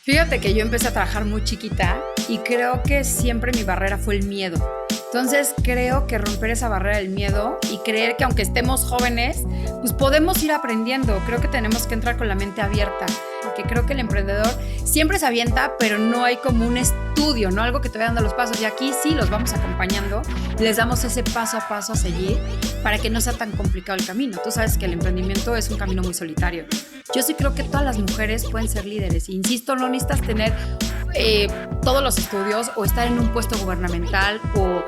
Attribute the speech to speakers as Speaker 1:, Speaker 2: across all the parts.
Speaker 1: Fíjate que yo empecé a trabajar muy chiquita y creo que siempre mi barrera fue el miedo. Entonces creo que romper esa barrera del miedo y creer que aunque estemos jóvenes, pues podemos ir aprendiendo. Creo que tenemos que entrar con la mente abierta, porque creo que el emprendedor siempre se avienta, pero no hay como un estudio, ¿no? Algo que te vaya dando los pasos. Y aquí sí los vamos acompañando, les damos ese paso a paso a seguir para que no sea tan complicado el camino. Tú sabes que el emprendimiento es un camino muy solitario. Yo sí creo que todas las mujeres pueden ser líderes. Insisto, no necesitas tener todos los estudios o estar en un puesto gubernamental o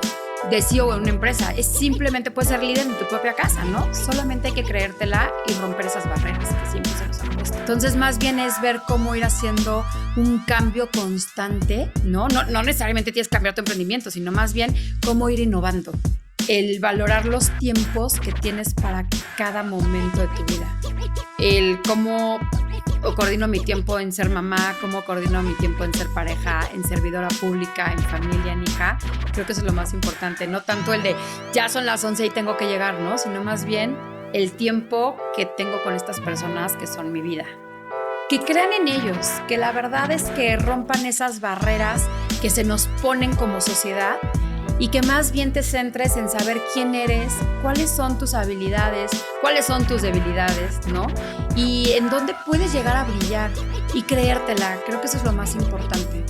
Speaker 1: de CEO en una empresa. Es simplemente puedes ser líder en tu propia casa, ¿no? Solamente hay que creértela y romper esas barreras que siempre se nos han puesto. Entonces, más bien es ver cómo ir haciendo un cambio constante, ¿no? No necesariamente tienes que cambiar tu emprendimiento, sino más bien cómo ir innovando. El valorar los tiempos que tienes para cada momento de tu vida. El cómo coordino mi tiempo en ser mamá, cómo coordino mi tiempo en ser pareja, en servidora pública, en familia, en hija. Creo que eso es lo más importante. No tanto el de ya son las 11 y tengo que llegar, ¿no? Sino más bien el tiempo que tengo con estas personas que son mi vida. Que crean en ellos, que la verdad es que rompan esas barreras que se nos ponen como sociedad y que más bien te centres en saber quién eres, cuáles son tus habilidades, cuáles son tus debilidades, ¿no? Y en dónde puedes llegar a brillar y creértela. Creo que eso es lo más importante.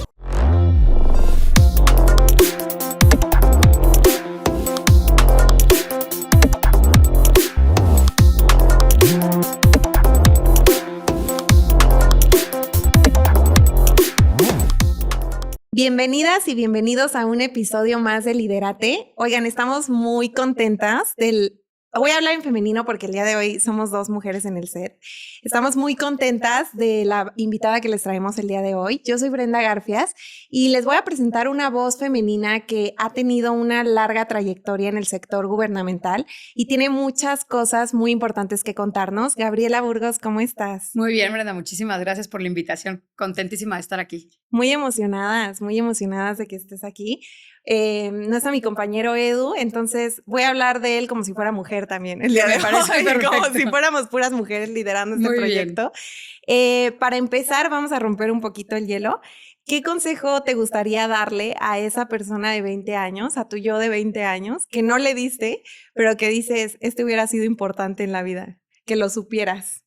Speaker 2: Bienvenidas y bienvenidos a un episodio más de Lidérate. Oigan, estamos muy contentas Voy a hablar en femenino porque el día de hoy somos dos mujeres en el set. Estamos muy contentas de la invitada que les traemos el día de hoy. Yo soy Brenda Garfias y les voy a presentar una voz femenina que ha tenido una larga trayectoria en el sector gubernamental y tiene muchas cosas muy importantes que contarnos. Gabriela Burgos, ¿cómo estás?
Speaker 1: Muy bien, Brenda, muchísimas gracias por la invitación. Contentísima de estar aquí.
Speaker 2: Muy emocionadas de que estés aquí. No está mi compañero Edu, entonces voy a hablar de él como si fuera mujer también el día de hoy, como si fuéramos puras mujeres liderando este proyecto. Para empezar, vamos a romper un poquito el hielo. ¿Qué consejo te gustaría darle a esa persona de 20 años, a tu yo de 20 años, que no le diste, pero que dices, hubiera sido importante en la vida, que lo supieras?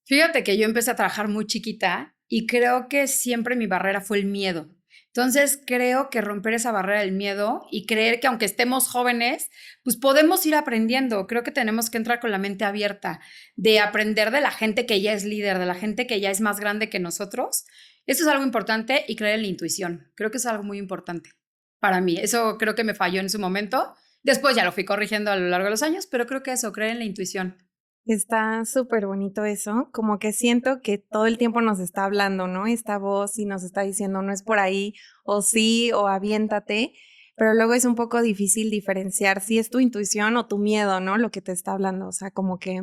Speaker 1: Fíjate que yo empecé a trabajar muy chiquita y creo que siempre mi barrera fue el miedo. Entonces creo que romper esa barrera del miedo y creer que aunque estemos jóvenes, pues podemos ir aprendiendo. Creo que tenemos que entrar con la mente abierta, de aprender de la gente que ya es líder, de la gente que ya es más grande que nosotros. Eso es algo importante y creer en la intuición. Creo que es algo muy importante para mí. Eso creo que me falló en su momento. Después ya lo fui corrigiendo a lo largo de los años, pero creo que eso, creer en la intuición.
Speaker 2: Está súper bonito eso, como que siento que todo el tiempo nos está hablando, ¿no? Esta voz y nos está diciendo no es por ahí, o sí, o aviéntate, pero luego es un poco difícil diferenciar si es tu intuición o tu miedo, ¿no? Lo que te está hablando, o sea, como que,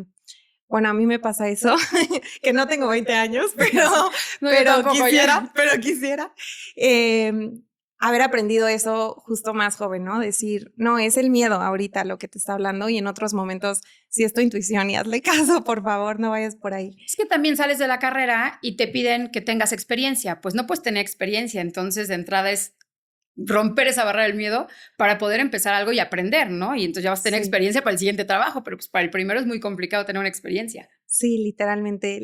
Speaker 2: bueno, a mí me pasa eso, que no tengo 20 años, pero quisiera. Haber aprendido eso justo más joven, ¿no? Decir, no, es el miedo ahorita lo que te está hablando y en otros momentos sí es tu intuición y hazle caso, por favor, no vayas por ahí.
Speaker 1: Es que también sales de la carrera y te piden que tengas experiencia. Pues no puedes tener experiencia, entonces de entrada es romper esa barrera del miedo para poder empezar algo y aprender, ¿no? Y entonces ya vas a tener experiencia para el siguiente trabajo, pero pues para el primero es muy complicado tener una experiencia.
Speaker 2: Sí, literalmente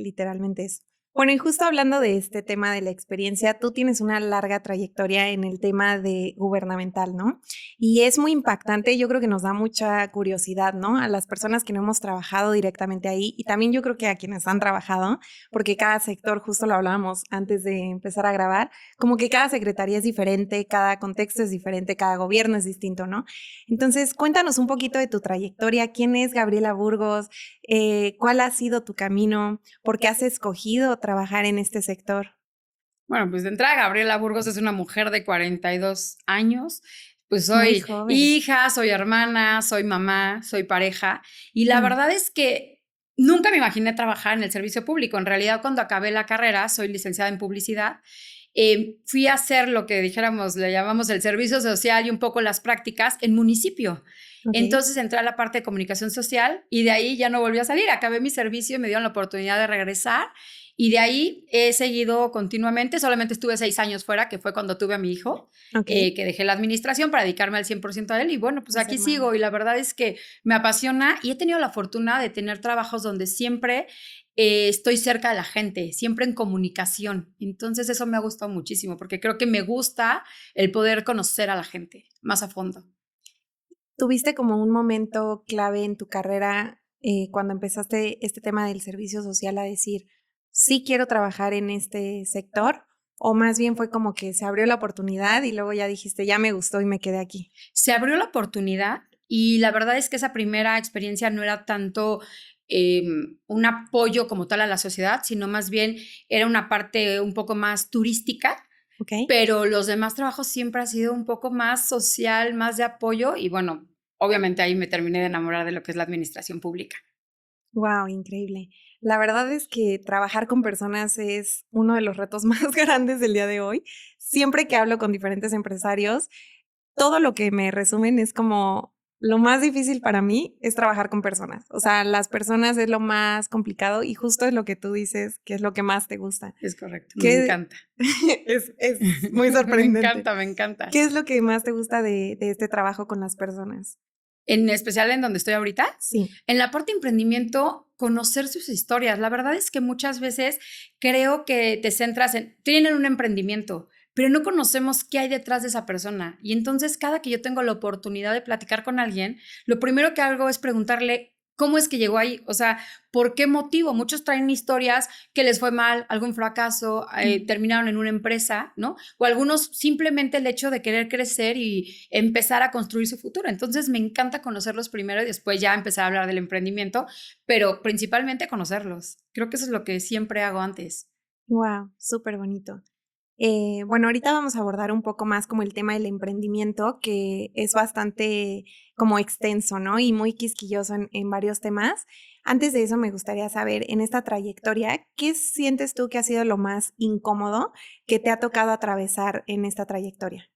Speaker 2: es. Bueno, y justo hablando de este tema de la experiencia, tú tienes una larga trayectoria en el tema de gubernamental, ¿no? Y es muy impactante, yo creo que nos da mucha curiosidad, ¿no? A las personas que no hemos trabajado directamente ahí y también yo creo que a quienes han trabajado, porque cada sector, justo lo hablábamos antes de empezar a grabar, como que cada secretaría es diferente, cada contexto es diferente, cada gobierno es distinto, ¿no? Entonces, cuéntanos un poquito de tu trayectoria, ¿quién es Gabriela Burgos? ¿Cuál ha sido tu camino? ¿Por qué has escogido trabajar en este sector?
Speaker 1: Bueno, pues de entrada Gabriela Burgos es una mujer de 42 años, pues soy hija, soy hermana, soy mamá, soy pareja y la verdad es que nunca me imaginé trabajar en el servicio público. En realidad cuando acabé la carrera soy licenciada en publicidad, fui a hacer lo que dijéramos, le llamamos el servicio social y un poco las prácticas en municipio. Okay. Entonces entré a la parte de comunicación social y de ahí ya no volví a salir. Acabé mi servicio y me dieron la oportunidad de regresar Y de ahí he seguido continuamente, solamente estuve 6 años fuera, que fue cuando tuve a mi hijo, que dejé la administración para dedicarme al 100% a él. Y bueno, pues aquí sigo y la verdad es que me apasiona y he tenido la fortuna de tener trabajos donde siempre estoy cerca de la gente, siempre en comunicación. Entonces eso me ha gustado muchísimo porque creo que me gusta el poder conocer a la gente más a fondo.
Speaker 2: ¿Tuviste como un momento clave en tu carrera cuando empezaste este tema del servicio social a decir, sí quiero trabajar en este sector? ¿O más bien fue como que se abrió la oportunidad y luego ya dijiste, ya me gustó y me quedé aquí?
Speaker 1: Se abrió la oportunidad y la verdad es que esa primera experiencia no era tanto un apoyo como tal a la sociedad, sino más bien era una parte un poco más turística. Pero los demás trabajos siempre ha sido un poco más social, más de apoyo y bueno, obviamente ahí me terminé de enamorar de lo que es la administración pública.
Speaker 2: Wow, increíble. La verdad es que trabajar con personas es uno de los retos más grandes del día de hoy. Siempre que hablo con diferentes empresarios, todo lo que me resumen es como lo más difícil para mí es trabajar con personas. O sea, las personas es lo más complicado y justo es lo que tú dices, que es lo que más te gusta.
Speaker 1: Es correcto, me encanta.
Speaker 2: Es muy sorprendente.
Speaker 1: Me encanta.
Speaker 2: ¿Qué es lo que más te gusta de este trabajo con las personas?
Speaker 1: En especial en donde estoy ahorita.
Speaker 2: Sí.
Speaker 1: En la parte de emprendimiento, conocer sus historias. La verdad es que muchas veces creo que te centras tienen un emprendimiento, pero no conocemos qué hay detrás de esa persona. Y entonces cada que yo tengo la oportunidad de platicar con alguien, lo primero que hago es preguntarle cómo es que llegó ahí, o sea, ¿por qué motivo? Muchos traen historias que les fue mal, algún fracaso, terminaron en una empresa, ¿no? O algunos simplemente el hecho de querer crecer y empezar a construir su futuro. Entonces me encanta conocerlos primero y después ya empezar a hablar del emprendimiento, pero principalmente conocerlos. Creo que eso es lo que siempre hago antes.
Speaker 2: Wow, súper bonito. Bueno, ahorita vamos a abordar un poco más como el tema del emprendimiento, que es bastante como extenso, ¿no? Y muy quisquilloso en varios temas. Antes de eso, me gustaría saber, en esta trayectoria, ¿qué sientes tú que ha sido lo más incómodo que te ha tocado atravesar en esta trayectoria?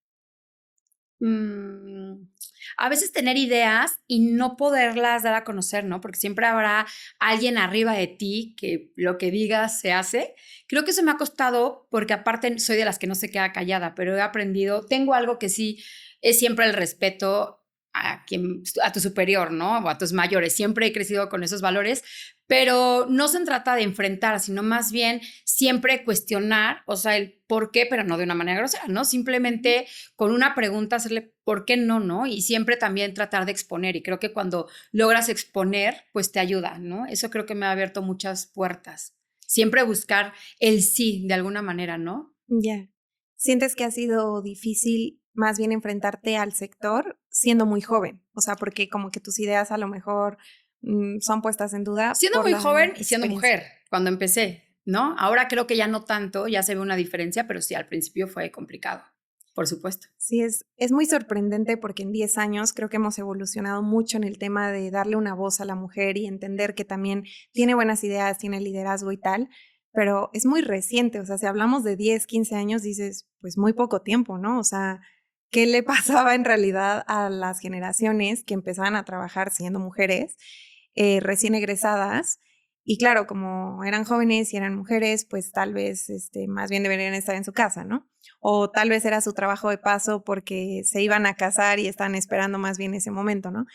Speaker 1: A veces tener ideas y no poderlas dar a conocer, ¿no? Porque siempre habrá alguien arriba de ti que lo que digas se hace. Creo que eso me ha costado porque aparte soy de las que no se queda callada, pero he aprendido, tengo algo que sí es siempre el respeto a tu superior, ¿no? O a tus mayores. Siempre he crecido con esos valores, pero no se trata de enfrentar, sino más bien siempre cuestionar, o sea, el por qué, pero no de una manera grosera, ¿no? Simplemente con una pregunta hacerle por qué no, ¿no? Y siempre también tratar de exponer. Y creo que cuando logras exponer, pues te ayuda, ¿no? Eso creo que me ha abierto muchas puertas. Siempre buscar el sí de alguna manera, ¿no?
Speaker 2: Ya. ¿Sientes que ha sido difícil más bien enfrentarte al sector siendo muy joven? O sea, porque como que tus ideas a lo mejor son puestas en duda.
Speaker 1: Siendo muy joven y siendo mujer cuando empecé, ¿no? Ahora creo que ya no tanto, ya se ve una diferencia, pero sí, al principio fue complicado, por supuesto.
Speaker 2: Sí, es muy sorprendente porque en 10 años creo que hemos evolucionado mucho en el tema de darle una voz a la mujer y entender que también tiene buenas ideas, tiene liderazgo y tal, pero es muy reciente. O sea, si hablamos de 10, 15 años, dices, pues muy poco tiempo, ¿no? O sea, ¿qué le pasaba en realidad a las generaciones que empezaban a trabajar siendo mujeres recién egresadas? Y claro, como eran jóvenes y eran mujeres, pues tal vez más bien deberían estar en su casa, ¿no? O tal vez era su trabajo de paso porque se iban a casar y estaban esperando más bien ese momento, ¿no?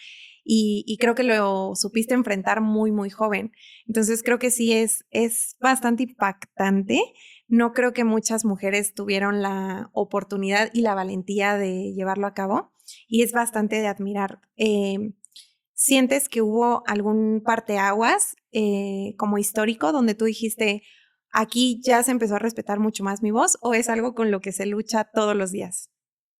Speaker 2: Y creo que lo supiste enfrentar muy, muy joven. Entonces creo que sí es bastante impactante. No creo que muchas mujeres tuvieron la oportunidad y la valentía de llevarlo a cabo y es bastante de admirar. ¿Sientes que hubo algún parteaguas como histórico donde tú dijiste, aquí ya se empezó a respetar mucho más mi voz o es algo con lo que se lucha todos los días?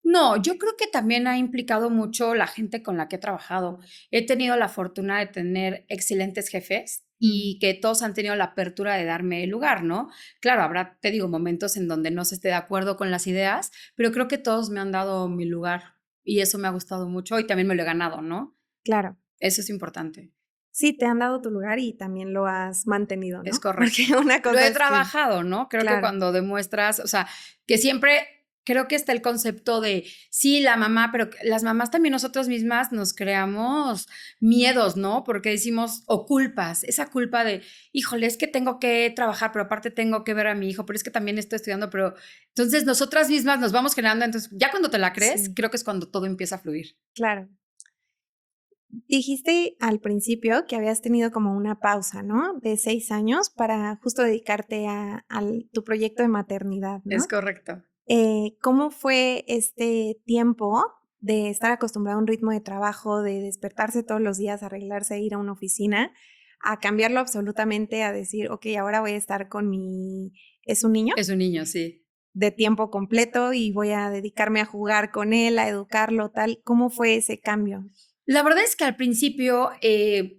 Speaker 1: No, yo creo que también ha implicado mucho la gente con la que he trabajado. He tenido la fortuna de tener excelentes jefes y que todos han tenido la apertura de darme el lugar, ¿no? Claro, habrá, te digo, momentos en donde no se esté de acuerdo con las ideas, pero creo que todos me han dado mi lugar y eso me ha gustado mucho y también me lo he ganado, ¿no?
Speaker 2: Claro.
Speaker 1: Eso es importante.
Speaker 2: Sí, te han dado tu lugar y también lo has mantenido, ¿no?
Speaker 1: Es correcto.
Speaker 2: Porque una cosa
Speaker 1: lo he trabajado, ¿no? Creo que cuando demuestras, o sea, que siempre creo que está el concepto de, sí, la mamá, pero las mamás también nosotras mismas nos creamos miedos, ¿no? Porque decimos, o culpas, esa culpa de, híjole, es que tengo que trabajar, pero aparte tengo que ver a mi hijo, pero es que también estoy estudiando, pero entonces nosotras mismas nos vamos generando, entonces ya cuando te la crees,
Speaker 2: Sí.
Speaker 1: creo que es cuando todo empieza a fluir.
Speaker 2: Claro. Dijiste al principio que habías tenido como una pausa, ¿no? De 6 años para justo dedicarte a tu proyecto de maternidad, ¿no?
Speaker 1: Es correcto.
Speaker 2: ¿Cómo fue este tiempo de estar acostumbrado a un ritmo de trabajo, de despertarse todos los días, arreglarse, ir a una oficina, a cambiarlo absolutamente, a decir, ok, ahora voy a estar con ¿es un niño?
Speaker 1: Es un niño, sí.
Speaker 2: De tiempo completo y voy a dedicarme a jugar con él, a educarlo, tal. ¿Cómo fue ese cambio?
Speaker 1: La verdad es que al principio,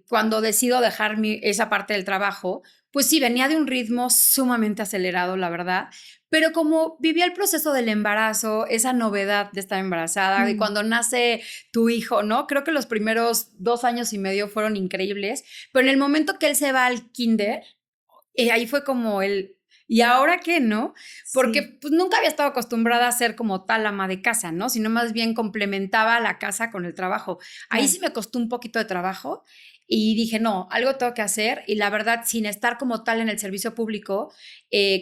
Speaker 1: cuando decido dejar esa parte del trabajo, pues sí, venía de un ritmo sumamente acelerado, la verdad, pero como vivía el proceso del embarazo, esa novedad de estar embarazada, y cuando nace tu hijo, ¿no? Creo que los primeros 2 años y medio fueron increíbles, pero en el momento que él se va al kinder, ahí fue como ¿y ahora qué, no? Porque
Speaker 2: Sí,
Speaker 1: pues, nunca había estado acostumbrada a ser como tal ama de casa, ¿no? Sino más bien complementaba la casa con el trabajo. Ahí
Speaker 2: claro.
Speaker 1: sí me costó un poquito de trabajo y dije, no, algo tengo que hacer. Y la verdad, sin estar como tal en el servicio público,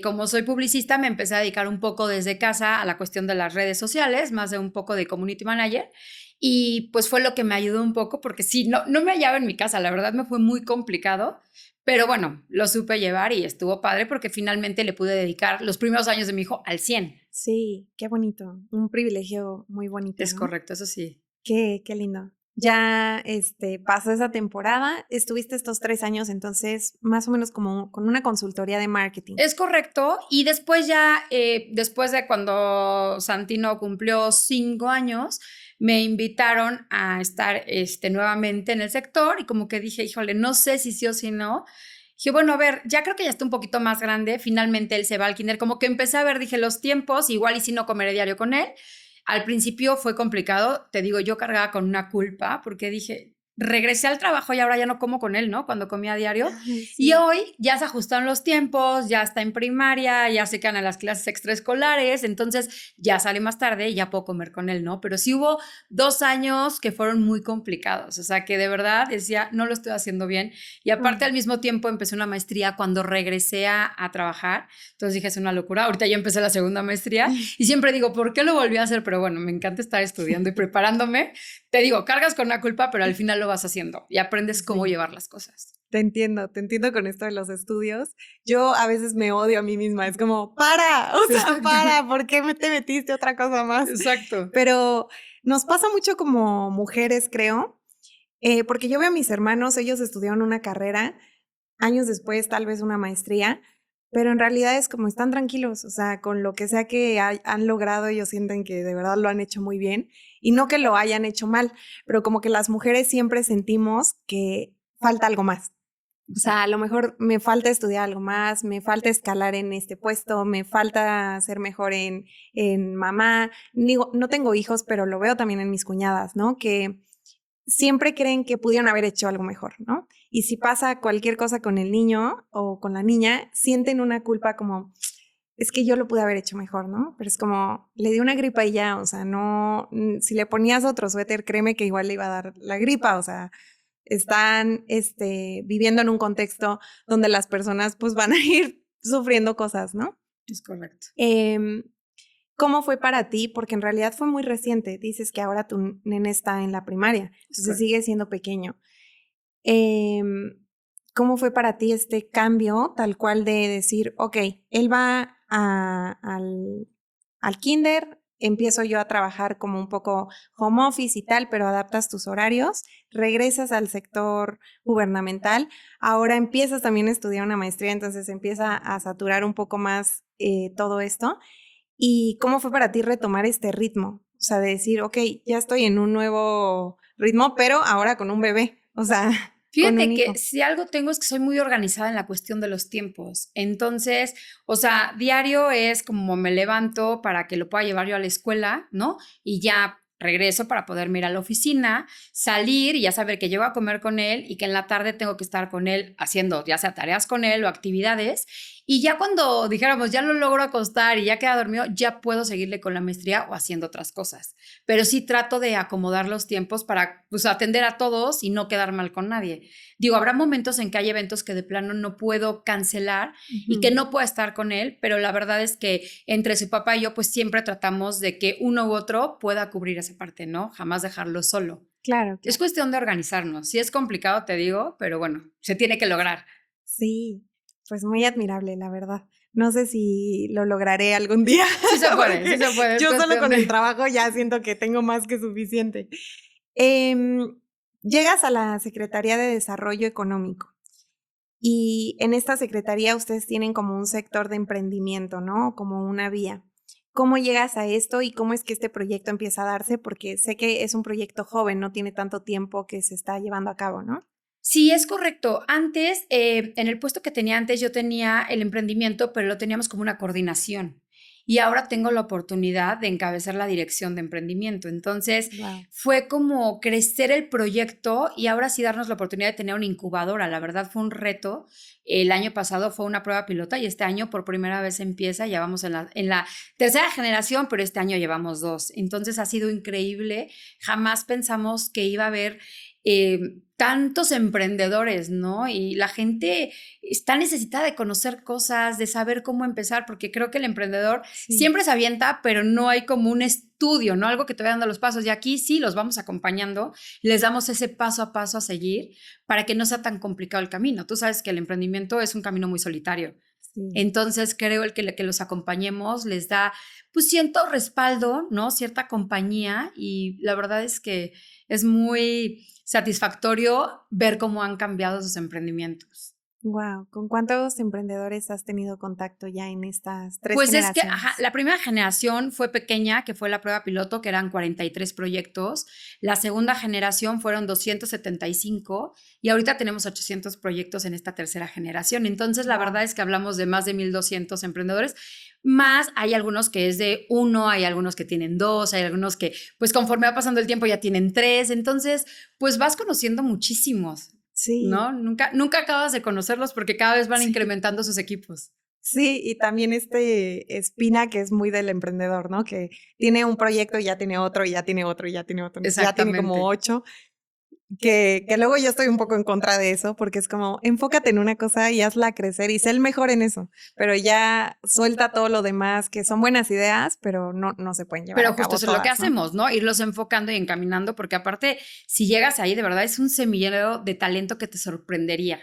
Speaker 1: como soy publicista, me empecé a dedicar un poco desde casa a la cuestión de las redes sociales, más de un poco de community manager. Y pues fue lo que me ayudó un poco, porque sí, no me hallaba en mi casa, la verdad me fue muy complicado. Pero bueno, lo supe llevar y estuvo padre porque finalmente le pude dedicar los primeros años de mi hijo al 100.
Speaker 2: Sí, qué bonito. Un privilegio muy bonito,
Speaker 1: Es
Speaker 2: ¿no?
Speaker 1: correcto, eso sí.
Speaker 2: Qué lindo. Ya pasó esa temporada, estuviste estos 3 años, entonces, más o menos como con una consultoría de marketing.
Speaker 1: Es correcto. Y después ya, después de cuando Santino cumplió 5 años, me invitaron a estar nuevamente en el sector y como que dije, híjole, no sé si sí o si no. Dije, bueno, a ver, ya creo que ya está un poquito más grande. Finalmente él se va al kinder. Como que empecé a ver, dije, los tiempos, igual y si no comeré diario con él. Al principio fue complicado. Te digo, yo cargaba con una culpa porque dije, regresé al trabajo y ahora ya no como con él, ¿no? Cuando comía a diario.
Speaker 2: Ay,
Speaker 1: Y
Speaker 2: sí.
Speaker 1: hoy ya se ajustaron los tiempos, ya está en primaria, ya se quedan a las clases extraescolares, entonces ya sale más tarde y ya puedo comer con él, ¿no? Pero sí hubo 2 años que fueron muy complicados, o sea, que de verdad decía, no lo estoy haciendo bien. Y aparte al mismo tiempo empecé una maestría cuando regresé a trabajar, entonces dije, es una locura. Ahorita ya empecé la segunda maestría y siempre digo, ¿por qué lo volví a hacer? Pero bueno, me encanta estar estudiando y preparándome. Te digo, cargas con una culpa, pero al final lo vas haciendo y aprendes cómo
Speaker 2: Sí.
Speaker 1: llevar las cosas.
Speaker 2: Te entiendo con esto de los estudios. Yo a veces me odio a mí misma, es como, para, o sea,
Speaker 1: Exacto.
Speaker 2: para, ¿por qué te metiste otra cosa más?
Speaker 1: Exacto.
Speaker 2: Pero nos pasa mucho como mujeres, creo, porque yo veo a mis hermanos, ellos estudiaron una carrera, años después tal vez una maestría, pero en realidad es como están tranquilos, o sea, con lo que sea que han logrado, ellos sienten que de verdad lo han hecho muy bien y no que lo hayan hecho mal, pero como que las mujeres siempre sentimos que falta algo más. O sea, a lo mejor me falta estudiar algo más, me falta escalar en este puesto, me falta ser mejor en mamá. Digo, no tengo hijos, pero lo veo también en mis cuñadas, ¿no? Que siempre creen que pudieron haber hecho algo mejor, ¿no? Y si pasa cualquier cosa con el niño o con la niña, sienten una culpa como, es que yo lo pude haber hecho mejor, ¿no? Pero es como, le dio una gripa y ya, o sea, no, si le ponías otro suéter, créeme que igual le iba a dar la gripa, o sea, están viviendo en un contexto donde las personas pues van a ir sufriendo cosas, ¿no?
Speaker 1: Es correcto.
Speaker 2: ¿Cómo fue para ti? Porque en realidad fue muy reciente. Dices que ahora tu nene está en la primaria, entonces sigue siendo pequeño. ¿Cómo fue para ti este cambio tal cual de decir, ok, él va al kinder, empiezo yo a trabajar como un poco home office y tal, pero adaptas tus horarios, regresas al sector gubernamental, ahora empiezas también a estudiar una maestría, entonces empieza a saturar un poco más todo esto. ¿Y cómo fue para ti retomar este ritmo? O sea, de decir, ok, ya estoy en un nuevo ritmo, pero ahora con un bebé, o sea, con un
Speaker 1: Fíjate
Speaker 2: hijo.
Speaker 1: que si algo tengo es que soy muy organizada en la cuestión de los tiempos. Entonces, o sea, diario es como me levanto para que lo pueda llevar yo a la escuela, ¿no? Y ya regreso para poderme ir a la oficina, salir y ya saber que llego a comer con él y que en la tarde tengo que estar con él haciendo ya sea tareas con él o actividades. Y ya cuando dijéramos, ya lo logro acostar y ya queda dormido, ya puedo seguirle con la maestría o haciendo otras cosas. Pero sí trato de acomodar los tiempos para pues, atender a todos y no quedar mal con nadie. Digo, habrá momentos en que hay eventos que de plano no puedo cancelar y que no puedo estar con él, pero la verdad es que entre su papá y yo, pues siempre tratamos de que uno u otro pueda cubrir esa parte, ¿no? Jamás dejarlo solo.
Speaker 2: Claro.
Speaker 1: Es cuestión de organizarnos. Sí es complicado, te digo, pero bueno, se tiene que lograr.
Speaker 2: Sí, pues muy admirable, la verdad. No sé si lo lograré algún día.
Speaker 1: Sí se puede, sí se puede.
Speaker 2: Yo solo con el trabajo ya siento que tengo más que suficiente. Llegas a la Secretaría de Desarrollo Económico y en esta secretaría ustedes tienen como un sector de emprendimiento, ¿no? Como una vía. ¿Cómo llegas a esto y cómo es que este proyecto empieza a darse? Porque sé que es un proyecto joven, no tiene tanto tiempo que se está llevando a cabo, ¿no?
Speaker 1: Sí, es correcto. Antes, en el puesto que tenía antes, yo tenía el emprendimiento, pero lo teníamos como una coordinación. Y ahora tengo la oportunidad de encabezar la dirección de emprendimiento. Entonces, fue como crecer el proyecto y ahora sí darnos la oportunidad de tener una incubadora. La verdad fue un reto. El año pasado fue una prueba pilota y este año por primera vez empieza. Ya vamos en la tercera generación, pero este año llevamos 2. Entonces, ha sido increíble. Jamás pensamos que iba a haber tantos emprendedores, ¿no? Y la gente está necesitada de conocer cosas, de saber cómo empezar, porque creo que el emprendedor siempre se avienta, pero no hay como un estudio, ¿no? Algo que te vaya dando los pasos. Y aquí sí los vamos acompañando, les damos ese paso a paso a seguir para que no sea tan complicado el camino. Tú sabes que el emprendimiento es un camino muy solitario. Sí. Entonces creo que los acompañemos les da pues cierto respaldo, ¿no? Cierta compañía y la verdad es que es muy satisfactorio ver cómo han cambiado sus emprendimientos.
Speaker 2: Wow, ¿con cuántos emprendedores has tenido contacto ya en estas 3
Speaker 1: pues
Speaker 2: generaciones?
Speaker 1: Pues es que la primera generación fue pequeña, que fue la prueba piloto, que eran 43 proyectos. La segunda generación fueron 275 y ahorita tenemos 800 proyectos en esta tercera generación. Entonces, la verdad es que hablamos de más de 1,200 emprendedores. Más hay algunos que es de 1, hay algunos que tienen 2, hay algunos que, pues conforme va pasando el tiempo ya tienen 3. Entonces, pues vas conociendo muchísimos. Sí. ¿No? Nunca acabas de conocerlos porque cada vez van incrementando sus equipos.
Speaker 2: Sí, y también Espina, que es muy del emprendedor, ¿no? Que tiene un proyecto y ya tiene otro, y ya tiene otro, y ya tiene otro. Ya tiene como 8. Que luego yo estoy un poco en contra de eso, porque es como, enfócate en una cosa y hazla crecer y sé el mejor en eso, pero ya suelta todo lo demás, que son buenas ideas, pero no se pueden llevar a cabo.
Speaker 1: Pero justo eso es lo que hacemos, ¿no? Irlos enfocando y encaminando, porque aparte, si llegas ahí, de verdad es un semillero de talento que te sorprendería,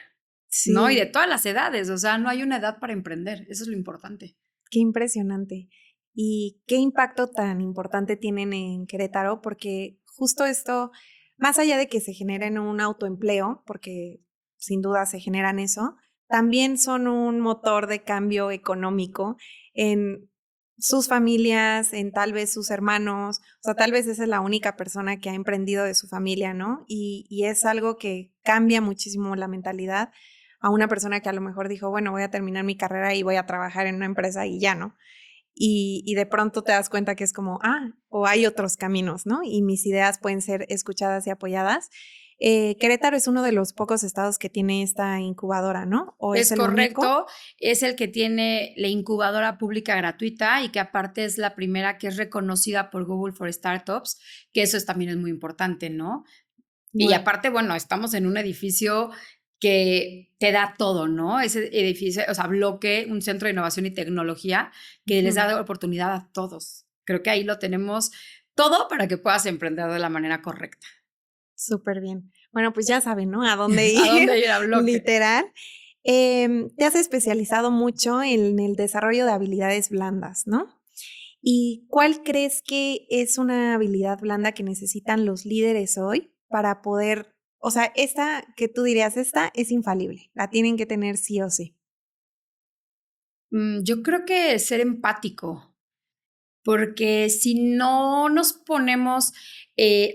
Speaker 1: ¿no? Y de todas las edades, o sea, no hay una edad para emprender, eso es lo importante.
Speaker 2: Qué impresionante. ¿Y qué impacto tan importante tienen en Querétaro? Porque justo esto, más allá de que se generen un autoempleo, porque sin duda se generan eso, también son un motor de cambio económico en sus familias, en tal vez sus hermanos, o sea, tal vez esa es la única persona que ha emprendido de su familia, ¿no? Y es algo que cambia muchísimo la mentalidad a una persona que a lo mejor dijo, bueno, voy a terminar mi carrera y voy a trabajar en una empresa y ya, ¿no? Y de pronto te das cuenta que es como, o hay otros caminos, ¿no? Y mis ideas pueden ser escuchadas y apoyadas. Querétaro es uno de los pocos estados que tiene esta incubadora, ¿no? ¿O es el
Speaker 1: correcto,
Speaker 2: único?
Speaker 1: Es el que tiene la incubadora pública gratuita y que aparte es la primera que es reconocida por Google for Startups, que eso también es muy importante, ¿no? Bueno. Y aparte, bueno, estamos en un edificio que te da todo, ¿no? Ese edificio, o sea, bloque, un centro de innovación y tecnología que les da oportunidad a todos. Creo que ahí lo tenemos todo para que puedas emprender de la manera correcta.
Speaker 2: Súper bien. Bueno, pues ya saben, ¿no? A dónde ir.
Speaker 1: A dónde ir a bloque.
Speaker 2: Literal. Te has especializado mucho en el desarrollo de habilidades blandas, ¿no? ¿Y cuál crees que es una habilidad blanda que necesitan los líderes hoy para poder, o sea, esta que tú dirías, esta es infalible, la tienen que tener sí o sí?
Speaker 1: Yo creo que ser empático, porque si no nos ponemos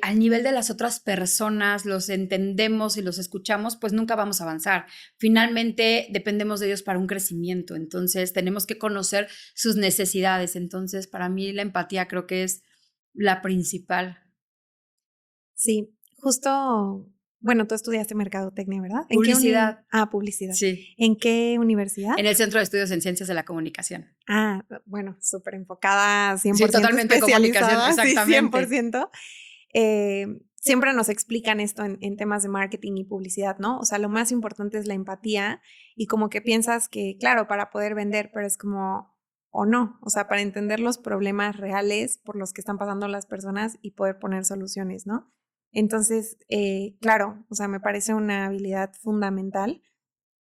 Speaker 1: al nivel de las otras personas, los entendemos y los escuchamos, pues nunca vamos a avanzar. Finalmente dependemos de ellos para un crecimiento, entonces tenemos que conocer sus necesidades. Entonces, para mí la empatía creo que es la principal.
Speaker 2: Sí, justo bueno, tú estudiaste mercadotecnia, ¿verdad?
Speaker 1: Publicidad.
Speaker 2: Publicidad.
Speaker 1: Sí.
Speaker 2: ¿En qué universidad?
Speaker 1: En el Centro de Estudios en Ciencias de la Comunicación.
Speaker 2: Bueno, súper enfocada, 100%
Speaker 1: Sí, totalmente comunicación,
Speaker 2: especializada.
Speaker 1: exactamente.
Speaker 2: Sí, 100%. Siempre nos explican esto en temas de marketing y publicidad, ¿no? O sea, lo más importante es la empatía y como que piensas que, claro, para poder vender, pero es como, o no, o sea, para entender los problemas reales por los que están pasando las personas y poder poner soluciones, ¿no? Entonces, claro, o sea, me parece una habilidad fundamental.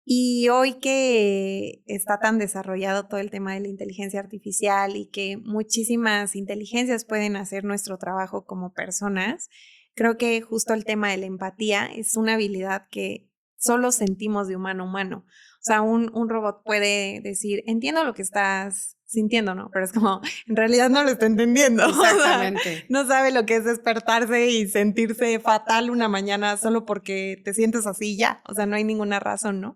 Speaker 2: Y hoy que está tan desarrollado todo el tema de la inteligencia artificial y que muchísimas inteligencias pueden hacer nuestro trabajo como personas, creo que justo el tema de la empatía es una habilidad que solo sentimos de humano a humano. O sea, un robot puede decir, entiendo lo que estás sintiendo, ¿no? Pero es como, en realidad no lo está entendiendo.
Speaker 1: Exactamente.
Speaker 2: O sea, no sabe lo que es despertarse y sentirse fatal una mañana solo porque te sientes así ya. O sea, no hay ninguna razón, ¿no?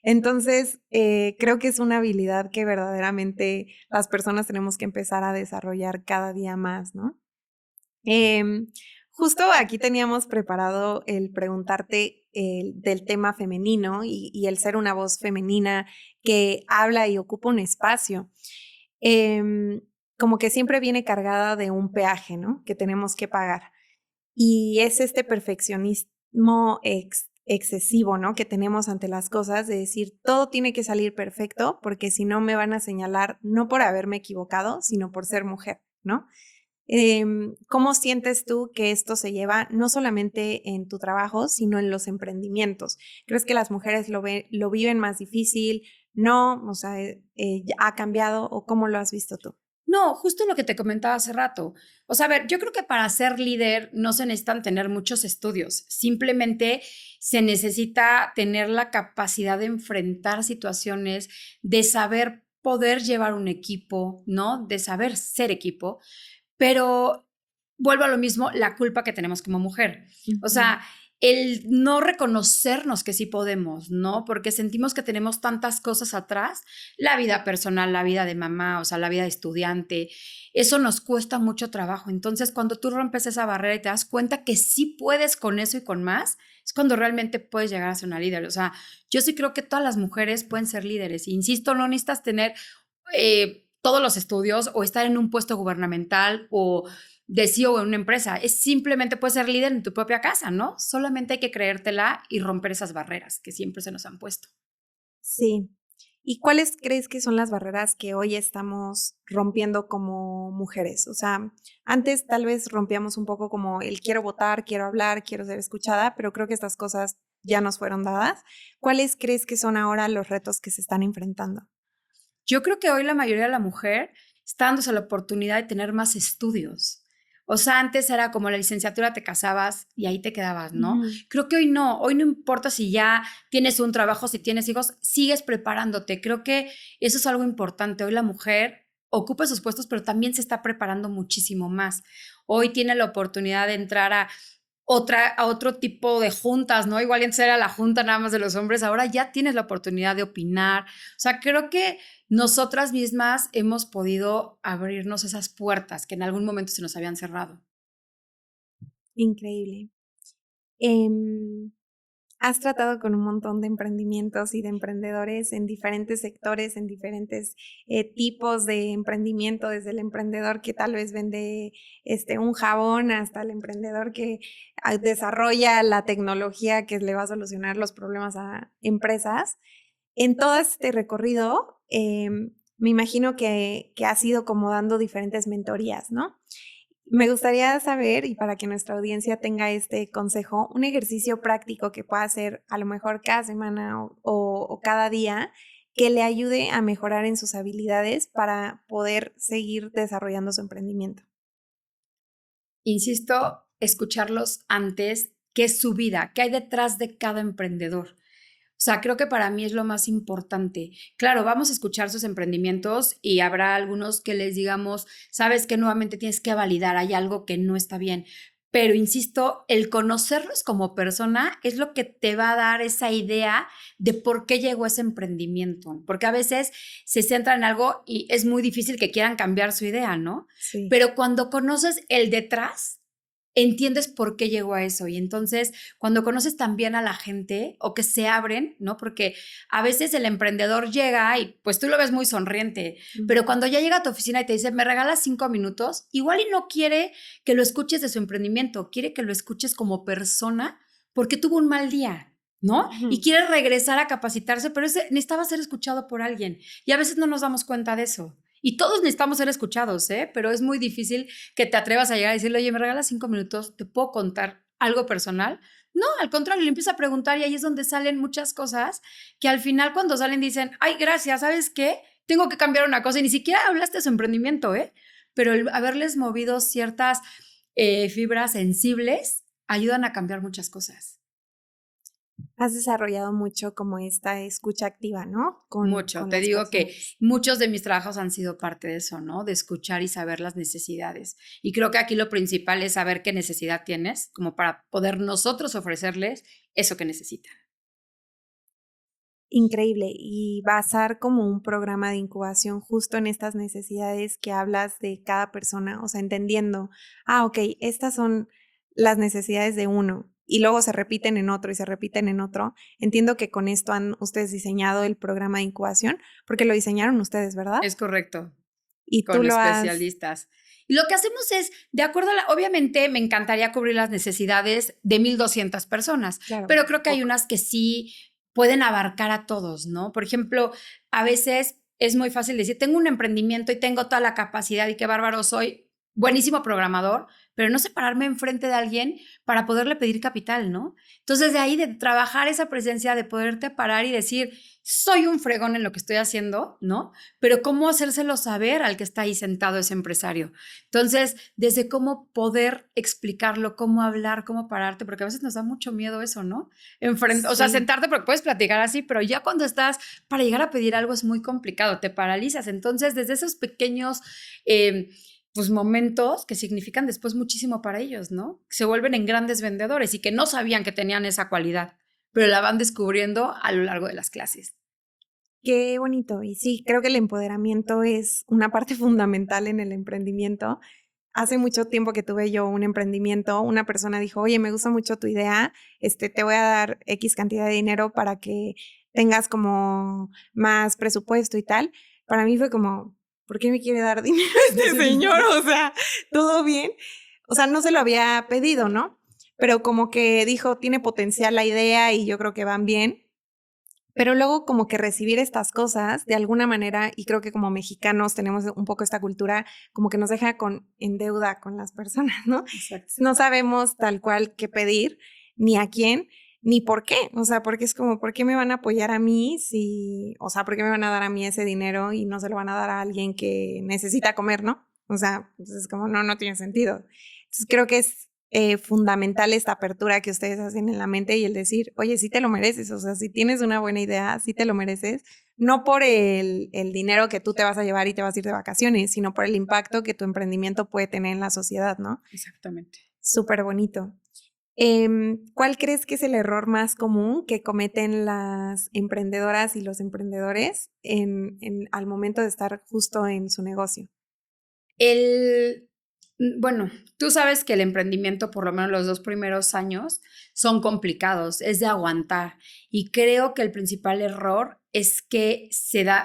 Speaker 2: Entonces, creo que es una habilidad que verdaderamente las personas tenemos que empezar a desarrollar cada día más, ¿no? Justo aquí teníamos preparado el preguntarte del tema femenino y el ser una voz femenina que habla y ocupa un espacio. Como que siempre viene cargada de un peaje, ¿no? Que tenemos que pagar. Y es este perfeccionismo excesivo, ¿no? Que tenemos ante las cosas, de decir, todo tiene que salir perfecto, porque si no me van a señalar no por haberme equivocado, sino por ser mujer, ¿no? ¿Cómo sientes tú que esto se lleva no solamente en tu trabajo, sino en los emprendimientos? ¿Crees que las mujeres lo viven más difícil? ¿No? O sea, ¿ha cambiado o cómo lo has visto tú?
Speaker 1: No, justo lo que te comentaba hace rato. O sea, a ver, yo creo que para ser líder no se necesitan tener muchos estudios, simplemente se necesita tener la capacidad de enfrentar situaciones, de saber poder llevar un equipo, ¿no? De saber ser equipo, pero vuelvo a lo mismo, la culpa que tenemos como mujer. O sea, el no reconocernos que sí podemos, ¿no? Porque sentimos que tenemos tantas cosas atrás, la vida personal, la vida de mamá, o sea, la vida de estudiante, eso nos cuesta mucho trabajo. Entonces, cuando tú rompes esa barrera y te das cuenta que sí puedes con eso y con más, es cuando realmente puedes llegar a ser una líder. O sea, yo sí creo que todas las mujeres pueden ser líderes. Insisto, no necesitas tener todos los estudios o estar en un puesto gubernamental o de CEO en una empresa. Es simplemente puedes ser líder en tu propia casa, ¿no? Solamente hay que creértela y romper esas barreras que siempre se nos han puesto.
Speaker 2: Sí. ¿Y cuáles crees que son las barreras que hoy estamos rompiendo como mujeres? O sea, antes tal vez rompíamos un poco como el quiero votar, quiero hablar, quiero ser escuchada, pero creo que estas cosas ya nos fueron dadas. ¿Cuáles crees que son ahora los retos que se están enfrentando?
Speaker 1: Yo creo que hoy la mayoría de la mujer está dándose la oportunidad de tener más estudios. O sea, antes era como la licenciatura, te casabas y ahí te quedabas, ¿no? Creo que hoy no importa si ya tienes un trabajo, si tienes hijos, sigues preparándote. Creo que eso es algo importante. Hoy la mujer ocupa esos puestos, pero también se está preparando muchísimo más. Hoy tiene la oportunidad de entrar a otro tipo de juntas, ¿no? Igual antes era la junta nada más de los hombres, ahora ya tienes la oportunidad de opinar. O sea, creo que nosotras mismas hemos podido abrirnos esas puertas que en algún momento se nos habían cerrado.
Speaker 2: Increíble. Has tratado con un montón de emprendimientos y de emprendedores en diferentes sectores, en diferentes tipos de emprendimiento, desde el emprendedor que tal vez vende un jabón hasta el emprendedor que desarrolla la tecnología que le va a solucionar los problemas a empresas. En todo este recorrido, me imagino que has ido como dando diferentes mentorías, ¿no? Me gustaría saber, y para que nuestra audiencia tenga este consejo, un ejercicio práctico que pueda hacer a lo mejor cada semana o cada día que le ayude a mejorar en sus habilidades para poder seguir desarrollando su emprendimiento.
Speaker 1: Insisto, escucharlos antes, qué es su vida, qué hay detrás de cada emprendedor. O sea, creo que para mí es lo más importante. Claro, vamos a escuchar sus emprendimientos y habrá algunos que les digamos, sabes que nuevamente tienes que validar, hay algo que no está bien. Pero insisto, el conocerlos como persona es lo que te va a dar esa idea de por qué llegó ese emprendimiento. Porque a veces se centra en algo y es muy difícil que quieran cambiar su idea, ¿no?
Speaker 2: Sí.
Speaker 1: Pero cuando conoces el detrás, entiendes por qué llegó a eso. Y entonces, cuando conoces también a la gente o que se abren, ¿no? Porque a veces el emprendedor llega y pues tú lo ves muy sonriente, pero cuando ya llega a tu oficina y te dice, me regalas 5 minutos, igual y no quiere que lo escuches de su emprendimiento, quiere que lo escuches como persona porque tuvo un mal día, ¿no? Y quiere regresar a capacitarse, pero necesitaba ser escuchado por alguien. Y a veces no nos damos cuenta de eso. Y todos necesitamos ser escuchados, ¿eh? Pero es muy difícil que te atrevas a llegar a decirle, oye, me regalas 5 minutos, ¿te puedo contar algo personal? No, al contrario, le empieza a preguntar y ahí es donde salen muchas cosas que al final cuando salen dicen, ay, gracias, ¿sabes qué? Tengo que cambiar una cosa y ni siquiera hablaste de su emprendimiento, ¿eh? Pero el haberles movido ciertas fibras sensibles ayudan a cambiar muchas cosas.
Speaker 2: Has desarrollado mucho como esta escucha activa, ¿no?
Speaker 1: Mucho. Te digo que muchos de mis trabajos han sido parte de eso, ¿no? De escuchar y saber las necesidades. Y creo que aquí lo principal es saber qué necesidad tienes, como para poder nosotros ofrecerles eso que necesitan.
Speaker 2: Increíble. Y basar como un programa de incubación justo en estas necesidades que hablas de cada persona, o sea, entendiendo, ok, estas son las necesidades de uno y luego se repiten en otro y se repiten en otro. Entiendo que con esto han ustedes diseñado el programa de incubación porque lo diseñaron ustedes, ¿verdad?
Speaker 1: Es correcto.
Speaker 2: Y
Speaker 1: con especialistas. Y lo que hacemos es, de acuerdo a obviamente me encantaría cubrir las necesidades de 1,200 personas, claro, pero creo que hay unas que sí pueden abarcar a todos, ¿no? Por ejemplo, a veces es muy fácil decir, tengo un emprendimiento y tengo toda la capacidad y qué bárbaro soy, buenísimo programador, pero no sé pararme enfrente de alguien para poderle pedir capital, ¿no? Entonces, de ahí de trabajar esa presencia, de poderte parar y decir, soy un fregón en lo que estoy haciendo, ¿no? Pero cómo hacérselo saber al que está ahí sentado ese empresario. Entonces, desde cómo poder explicarlo, cómo hablar, cómo pararte, porque a veces nos da mucho miedo eso, ¿no? Sí. O sea, sentarte porque puedes platicar así, pero ya cuando estás para llegar a pedir algo es muy complicado, te paralizas. Entonces, desde esos pequeños pues momentos que significan después muchísimo para ellos, ¿no? Se vuelven en grandes vendedores y que no sabían que tenían esa cualidad, pero la van descubriendo a lo largo de las clases.
Speaker 2: Qué bonito. Y sí, creo que el empoderamiento es una parte fundamental en el emprendimiento. Hace mucho tiempo que tuve yo un emprendimiento, una persona dijo, oye, me gusta mucho tu idea, te voy a dar X cantidad de dinero para que tengas como más presupuesto y tal. Para mí fue como, ¿por qué me quiere dar dinero este señor? O sea, ¿todo bien? O sea, no se lo había pedido, ¿no? Pero como que dijo, tiene potencial la idea y yo creo que van bien. Pero luego como que recibir estas cosas de alguna manera, y creo que como mexicanos tenemos un poco esta cultura como que nos deja en deuda con las personas, ¿no? Exacto. No sabemos tal cual qué pedir, ni a quién, ni por qué. O sea, porque es como, ¿por qué me van a apoyar a mí o sea, ¿por qué me van a dar a mí ese dinero y no se lo van a dar a alguien que necesita comer, ¿no? O sea, pues es como, no tiene sentido. Entonces creo que es fundamental esta apertura que ustedes hacen en la mente y el decir, oye, sí te lo mereces, o sea, si tienes una buena idea, sí te lo mereces, no por el dinero que tú te vas a llevar y te vas a ir de vacaciones, sino por el impacto que tu emprendimiento puede tener en la sociedad, ¿no?
Speaker 1: Exactamente.
Speaker 2: Súper bonito. ¿Cuál crees que es el error más común que cometen las emprendedoras y los emprendedores al momento de estar justo en su negocio?
Speaker 1: Bueno, tú sabes que el emprendimiento, por lo menos los 2 primeros años, son complicados, es de aguantar. Y creo que el principal error es que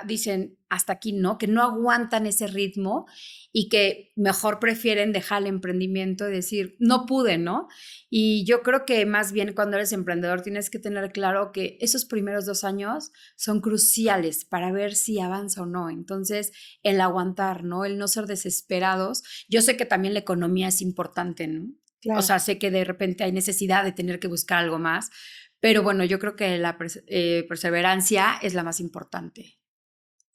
Speaker 1: dicen hasta aquí no, que no aguantan ese ritmo y que mejor prefieren dejar el emprendimiento y decir, no pude, ¿no? Y yo creo que más bien cuando eres emprendedor tienes que tener claro que esos primeros 2 años son cruciales para ver si avanza o no. Entonces, el aguantar, ¿no? El no ser desesperados. Yo sé que también la economía es importante, ¿no? Claro. O sea, sé que de repente hay necesidad de tener que buscar algo más, pero bueno, yo creo que la perseverancia es la más importante.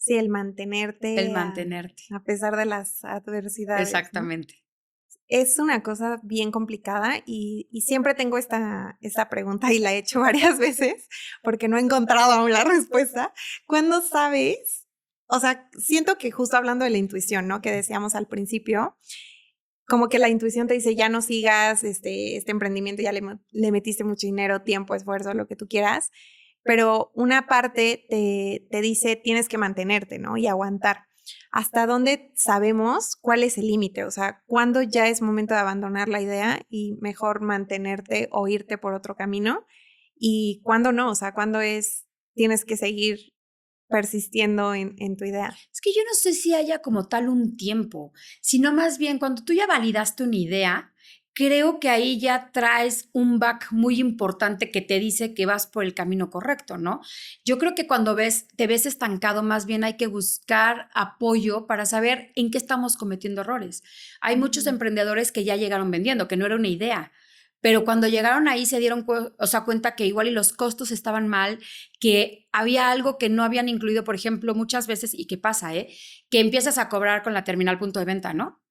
Speaker 2: Sí, el mantenerte.
Speaker 1: El mantenerte.
Speaker 2: A pesar de las adversidades.
Speaker 1: Exactamente.
Speaker 2: ¿No? Es una cosa bien complicada y siempre tengo esta pregunta y la he hecho varias veces porque no he encontrado aún la respuesta. ¿Cuándo sabes? O sea, siento que justo hablando de la intuición, ¿no? Que decíamos al principio, como que la intuición te dice, ya no sigas este emprendimiento, ya le metiste mucho dinero, tiempo, esfuerzo, lo que tú quieras, pero una parte te dice, tienes que mantenerte, ¿no? Y aguantar. ¿hasta dónde sabemos cuál es el límite? O sea, ¿cuándo ya es momento de abandonar la idea y mejor mantenerte o irte por otro camino? ¿Y cuándo no? O sea, ¿cuándo tienes que seguir persistiendo en tu idea?
Speaker 1: Es que yo no sé si haya como tal un tiempo, sino más bien cuando tú ya validaste una idea, creo que ahí ya traes un back muy importante que te dice que vas por el camino correcto, ¿no? Yo creo que cuando te ves estancado, más bien hay que buscar apoyo para saber en qué estamos cometiendo errores. Hay muchos emprendedores que ya llegaron vendiendo, que no era una idea. Pero cuando llegaron ahí se dieron cuenta que igual y los costos estaban mal, que había algo que no habían incluido, por ejemplo, muchas veces, y qué pasa, que empiezas a cobrar con la terminal punto de venta, ¿no?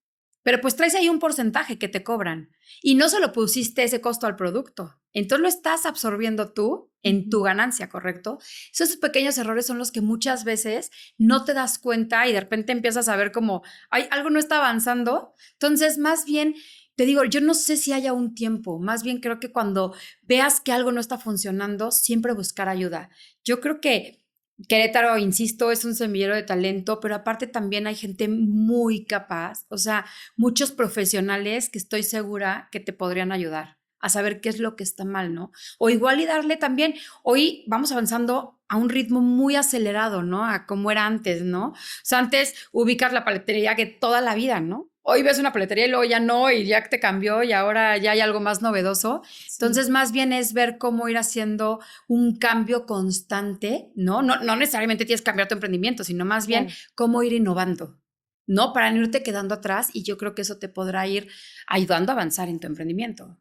Speaker 1: Pero pues traes ahí un porcentaje que te cobran y no se lo pusiste ese costo al producto. Entonces lo estás absorbiendo tú en tu ganancia, ¿correcto? Esos pequeños errores son los que muchas veces no te das cuenta y de repente empiezas a ver como algo no está avanzando. Entonces, más bien, te digo, yo no sé si haya un tiempo, más bien creo que cuando veas que algo no está funcionando, siempre buscar ayuda. Yo creo que Querétaro, insisto, es un semillero de talento, pero aparte también hay gente muy capaz, o sea, muchos profesionales que estoy segura que te podrían ayudar a saber qué es lo que está mal, ¿no? O igual y darle también, hoy vamos avanzando a un ritmo muy acelerado, ¿no? A como era antes, ¿no? O sea, antes ubicas la paletería que toda la vida, ¿no? Hoy ves una paletería y luego ya no, y ya te cambió y ahora ya hay algo más novedoso. Sí. Entonces, más bien es ver cómo ir haciendo un cambio constante, ¿no? No necesariamente tienes que cambiar tu emprendimiento, sino más bien cómo ir innovando, ¿no? Para no irte quedando atrás, y yo creo que eso te podrá ir ayudando a avanzar en tu emprendimiento.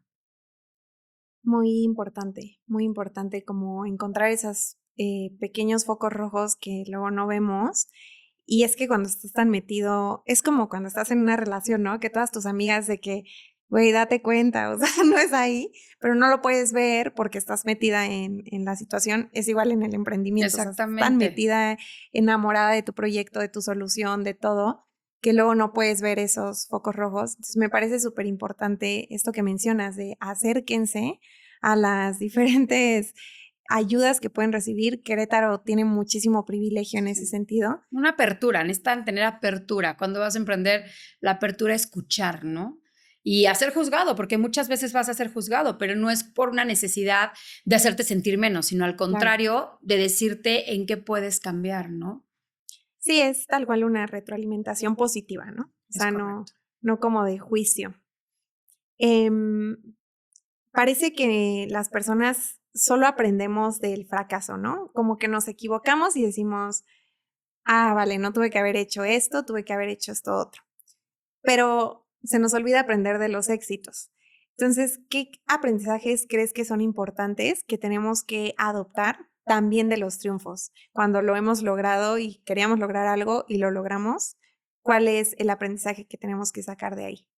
Speaker 2: Muy importante como encontrar esos pequeños focos rojos que luego no vemos. Y es que cuando estás tan metido, es como cuando estás en una relación, ¿no? Que todas tus amigas de que, güey, date cuenta, o sea, no es ahí, pero no lo puedes ver porque estás metida en la situación. Es igual en el emprendimiento.
Speaker 1: Exactamente.
Speaker 2: O sea, estás tan metida, enamorada de tu proyecto, de tu solución, de todo, que luego no puedes ver esos focos rojos. Entonces me parece súper importante esto que mencionas de acérquense a las diferentes ayudas que pueden recibir. Querétaro tiene muchísimo privilegio en ese sentido.
Speaker 1: Una apertura, necesitan tener apertura. Cuando vas a emprender, la apertura es escuchar, ¿no? Y a ser juzgado, porque muchas veces vas a ser juzgado, pero no es por una necesidad de hacerte sentir menos, sino al contrario, de decirte en qué puedes cambiar, ¿no?
Speaker 2: Sí, es tal cual una retroalimentación positiva, ¿no? O sea, no como de juicio. Parece que las personas solo aprendemos del fracaso, ¿no? Como que nos equivocamos y decimos, vale, no tuve que haber hecho esto, tuve que haber hecho esto otro. Pero se nos olvida aprender de los éxitos. Entonces, ¿qué aprendizajes crees que son importantes que tenemos que adoptar también de los triunfos? Cuando lo hemos logrado y queríamos lograr algo y lo logramos, ¿cuál es el aprendizaje que tenemos que sacar de ahí?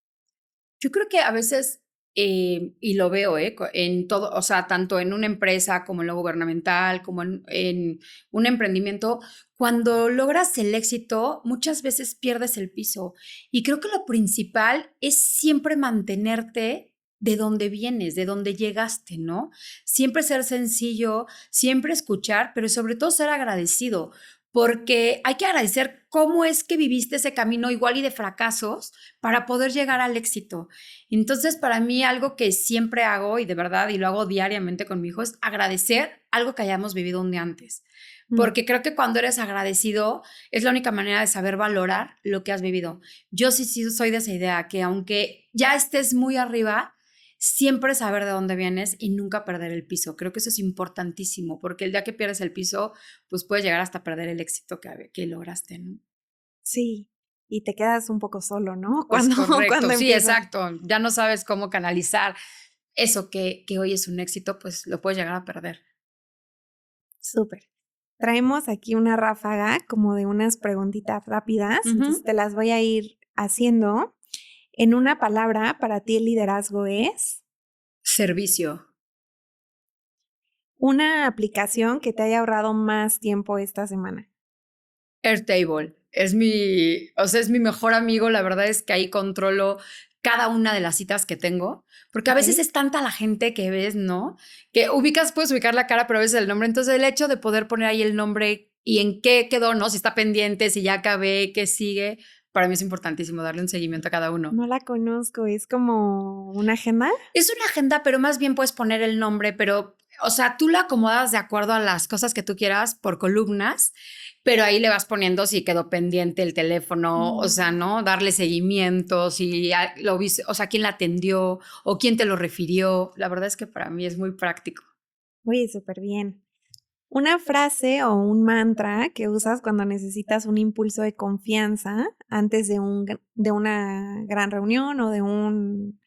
Speaker 1: Yo creo que a veces, y lo veo en todo, o sea, tanto en una empresa como en lo gubernamental, como en un emprendimiento, cuando logras el éxito, muchas veces pierdes el piso. Y creo que lo principal es siempre mantenerte de donde vienes, de donde llegaste, ¿no? Siempre ser sencillo, siempre escuchar, pero sobre todo ser agradecido, porque hay que agradecer cómo es que viviste ese camino igual y de fracasos para poder llegar al éxito. Entonces, para mí, algo que siempre hago, y de verdad, y lo hago diariamente con mi hijo, es agradecer algo que hayamos vivido un día antes. Porque creo que cuando eres agradecido es la única manera de saber valorar lo que has vivido. Yo sí soy de esa idea, que aunque ya estés muy arriba, siempre saber de dónde vienes y nunca perder el piso. Creo que eso es importantísimo, porque el día que pierdes el piso, pues puedes llegar hasta perder el éxito que lograste, ¿no?
Speaker 2: Sí, y te quedas un poco solo, ¿no?
Speaker 1: Cuando sí, exacto. Ya no sabes cómo canalizar eso que hoy es un éxito, pues lo puedes llegar a perder.
Speaker 2: Súper. Traemos aquí una ráfaga como de unas preguntitas rápidas, entonces te las voy a ir haciendo. En una palabra, para ti el liderazgo es...
Speaker 1: Servicio.
Speaker 2: Una aplicación que te haya ahorrado más tiempo esta semana.
Speaker 1: Airtable. Es mi mejor amigo. La verdad es que ahí controlo cada una de las citas que tengo, porque a veces es tanta la gente que ves, ¿no? Que puedes ubicar la cara, pero a veces el nombre. Entonces el hecho de poder poner ahí el nombre y en qué quedó, ¿no? Si está pendiente, si ya acabé, qué sigue. Para mí es importantísimo darle un seguimiento a cada uno.
Speaker 2: No la conozco, ¿es como una agenda?
Speaker 1: Es una agenda, pero más bien puedes poner el nombre, pero, o sea, tú la acomodas de acuerdo a las cosas que tú quieras por columnas, pero ahí le vas poniendo si quedó pendiente el teléfono, o sea, ¿no? Darle seguimiento, si lo viste, o sea, quién la atendió o quién te lo refirió. La verdad es que para mí es muy práctico.
Speaker 2: Oye, súper bien. Una frase o un mantra que usas cuando necesitas un impulso de confianza antes de una gran reunión o de un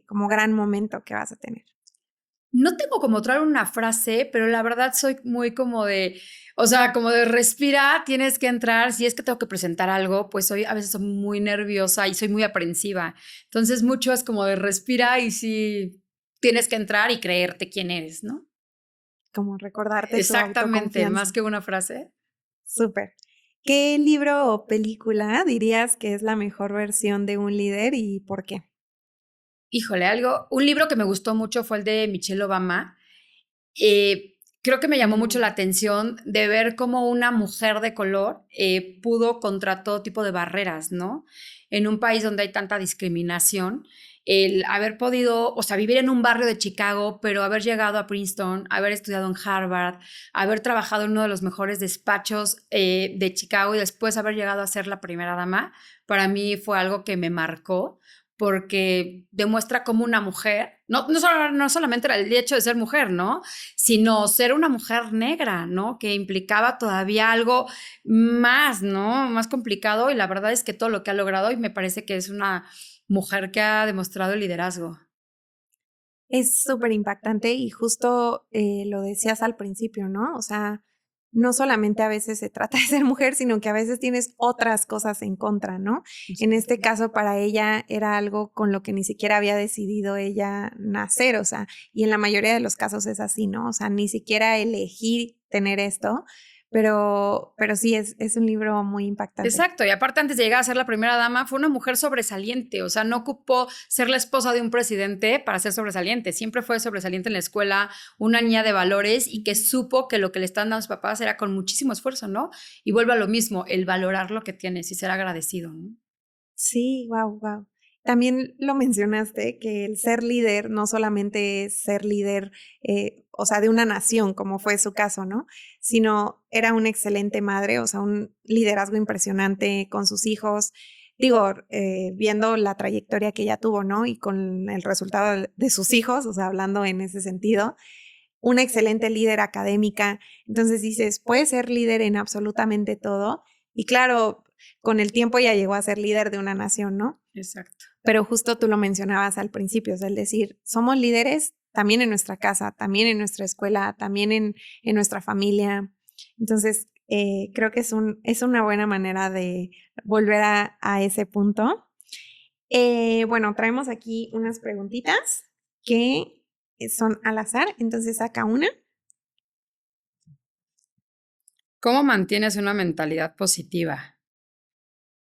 Speaker 2: como gran momento que vas a tener.
Speaker 1: No tengo como traer una frase, pero la verdad soy muy como de, o sea, como de respira, tienes que entrar. Si es que tengo que presentar algo, pues a veces soy muy nerviosa y soy muy aprensiva. Entonces mucho es como de respira y sí tienes que entrar y creerte quién eres, ¿no?
Speaker 2: Como recordarte tu
Speaker 1: Exactamente,
Speaker 2: autoconfianza.
Speaker 1: más que una frase.
Speaker 2: Súper. ¿Qué libro o película dirías que es la mejor versión de un líder y por qué?
Speaker 1: Híjole, un libro que me gustó mucho fue el de Michelle Obama. Creo que me llamó mucho la atención de ver cómo una mujer de color pudo contra todo tipo de barreras, ¿no? En un país donde hay tanta discriminación, el haber podido, o sea, vivir en un barrio de Chicago, pero haber llegado a Princeton, haber estudiado en Harvard, haber trabajado en uno de los mejores despachos de Chicago y después haber llegado a ser la primera dama, para mí fue algo que me marcó porque demuestra cómo una mujer, no solamente era el hecho de ser mujer, ¿no? Sino ser una mujer negra, ¿no? Que implicaba todavía algo más, ¿no? Más complicado y la verdad es que todo lo que ha logrado y me parece que es una mujer que ha demostrado el liderazgo.
Speaker 2: Es súper impactante y justo lo decías al principio, ¿no? O sea, no solamente a veces se trata de ser mujer, sino que a veces tienes otras cosas en contra, ¿no? En este caso, para ella era algo con lo que ni siquiera había decidido ella nacer, o sea, y en la mayoría de los casos es así, ¿no? O sea, ni siquiera elegí tener esto, pero sí es un libro muy impactante.
Speaker 1: Exacto, y aparte antes de llegar a ser la primera dama fue una mujer sobresaliente, o sea, no ocupó ser la esposa de un presidente para ser sobresaliente, siempre fue sobresaliente en la escuela, una niña de valores y que supo que lo que le están dando a sus papás era con muchísimo esfuerzo, ¿no? Y vuelve a lo mismo, el valorar lo que tienes y ser agradecido, ¿no?
Speaker 2: Sí, wow, wow. También lo mencionaste, que el ser líder no solamente es ser líder, o sea, de una nación, como fue su caso, ¿no? Sino era una excelente madre, o sea, un liderazgo impresionante con sus hijos. Digo, viendo la trayectoria que ella tuvo, ¿no? Y con el resultado de sus hijos, o sea, hablando en ese sentido, una excelente líder académica. Entonces dices, puedes ser líder en absolutamente todo. Y claro, con el tiempo ya llegó a ser líder de una nación, ¿no?
Speaker 1: Exacto.
Speaker 2: Pero justo tú lo mencionabas al principio, o sea, el decir, somos líderes también en nuestra casa, también en nuestra escuela, también en nuestra familia. Entonces, creo que es una buena manera de volver a ese punto. Bueno, traemos aquí unas preguntitas que son al azar, entonces saca una.
Speaker 1: ¿Cómo mantienes una mentalidad positiva?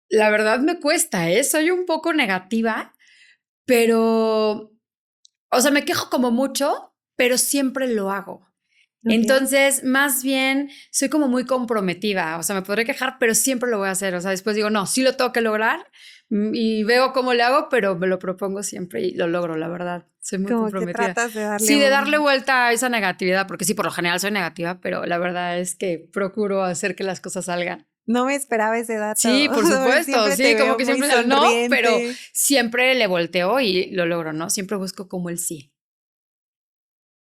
Speaker 1: La verdad me cuesta, ¿eh? Soy un poco negativa, pero, o sea, me quejo como mucho, pero siempre lo hago.
Speaker 2: Okay.
Speaker 1: Entonces, más bien, soy como muy comprometida, o sea, me podré quejar, pero siempre lo voy a hacer, o sea, después digo, no, sí lo tengo que lograr y veo cómo le hago, pero me lo propongo siempre y lo logro, la verdad, soy muy
Speaker 2: Como
Speaker 1: comprometida.
Speaker 2: que tratas de darle
Speaker 1: sí, de darle vuelta a esa negatividad, porque sí, por lo general soy negativa, pero la verdad es que procuro hacer que las cosas salgan.
Speaker 2: No me esperaba ese dato.
Speaker 1: Sí, por supuesto, sí, como que siempre no, pero
Speaker 2: sonriente.
Speaker 1: siempre le volteo y lo logro, ¿no? Siempre busco como el sí.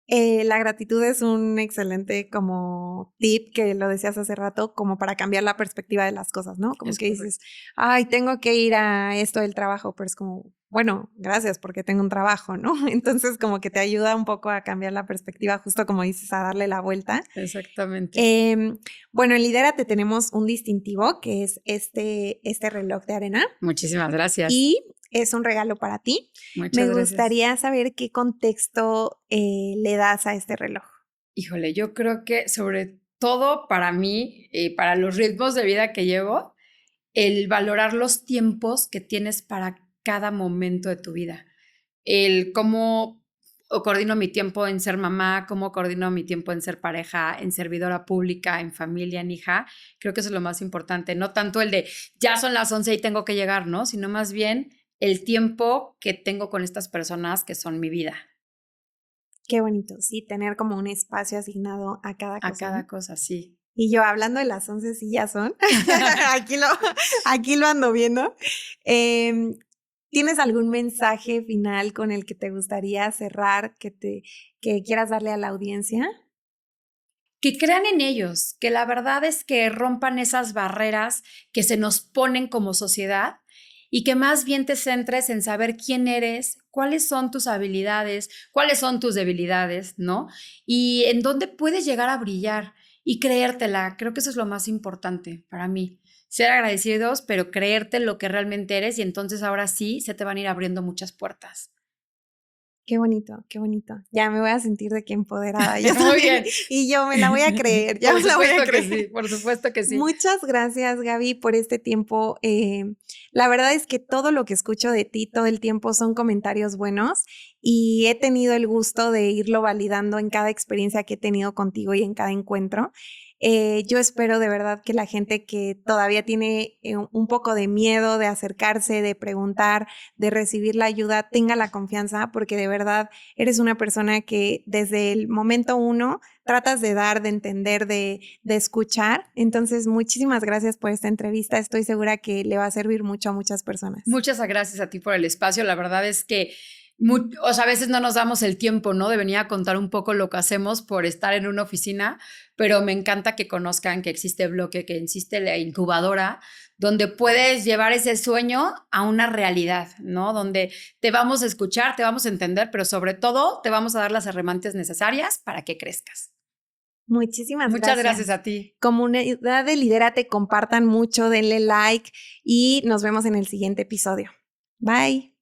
Speaker 2: La gratitud es un excelente como tip que lo decías hace rato, como para cambiar la perspectiva de las cosas, ¿no? Como
Speaker 1: Es
Speaker 2: que
Speaker 1: correcto.
Speaker 2: dices, ay, tengo que ir a esto del trabajo, pero es como, bueno, gracias porque tengo un trabajo, ¿no? Entonces como que te ayuda un poco a cambiar la perspectiva, justo como dices, a darle la vuelta.
Speaker 1: Exactamente.
Speaker 2: Bueno, en Lidérate tenemos un distintivo que es este reloj de arena.
Speaker 1: Muchísimas gracias.
Speaker 2: Y es un regalo para ti.
Speaker 1: Muchas
Speaker 2: Me
Speaker 1: gracias.
Speaker 2: gustaría saber qué contexto le das a este reloj.
Speaker 1: Híjole, yo creo que sobre todo para mí, para los ritmos de vida que llevo, el valorar los tiempos que tienes para cada momento de tu vida. El cómo, o coordino mi tiempo en ser mamá, cómo coordino mi tiempo en ser pareja, en servidora pública, en familia, en hija. Creo que eso es lo más importante. No tanto el de ya son las 11 y tengo que llegar, ¿no? Sino más bien el tiempo que tengo con estas personas que son mi vida.
Speaker 2: Qué bonito, sí, tener como un espacio asignado a cada cosa.
Speaker 1: A cada cosa, sí.
Speaker 2: Y yo hablando de las 11, sí ya son. aquí lo ando viendo. ¿Tienes algún mensaje final con el que te gustaría cerrar, que quieras darle a la audiencia?
Speaker 1: Que crean en ellos, que la verdad es que rompan esas barreras que se nos ponen como sociedad y que más bien te centres en saber quién eres, cuáles son tus habilidades, cuáles son tus debilidades, ¿no? Y en dónde puedes llegar a brillar y creértela. Creo que eso es lo más importante para mí. Ser agradecidos, pero creerte lo que realmente eres y entonces ahora sí se te van a ir abriendo muchas puertas.
Speaker 2: Qué bonito, qué bonito. Ya me voy a sentir de que empoderada. Yo
Speaker 1: Muy bien.
Speaker 2: Y yo me la voy a creer. Ya me la voy a creer.
Speaker 1: Que sí, por supuesto que sí.
Speaker 2: Muchas gracias, Gaby, por este tiempo. La verdad es que todo lo que escucho de ti todo el tiempo son comentarios buenos y he tenido el gusto de irlo validando en cada experiencia que he tenido contigo y en cada encuentro. Yo espero de verdad que la gente que todavía tiene un poco de miedo de acercarse, de preguntar, de recibir la ayuda, tenga la confianza, porque de verdad eres una persona que desde el momento uno tratas de dar, de entender, de escuchar. Entonces, muchísimas gracias por esta entrevista. Estoy segura que le va a servir mucho a muchas personas.
Speaker 1: Muchas gracias a ti por el espacio. La verdad es que a veces no nos damos el tiempo, ¿no? De venir a contar un poco lo que hacemos por estar en una oficina, pero me encanta que conozcan que existe Bloque, que existe la incubadora, donde puedes llevar ese sueño a una realidad, ¿no? Donde te vamos a escuchar, te vamos a entender, pero sobre todo te vamos a dar las herramientas necesarias para que crezcas.
Speaker 2: Muchas
Speaker 1: gracias a ti.
Speaker 2: Comunidad de Lidérate, compartan mucho, denle like y nos vemos en el siguiente episodio. Bye.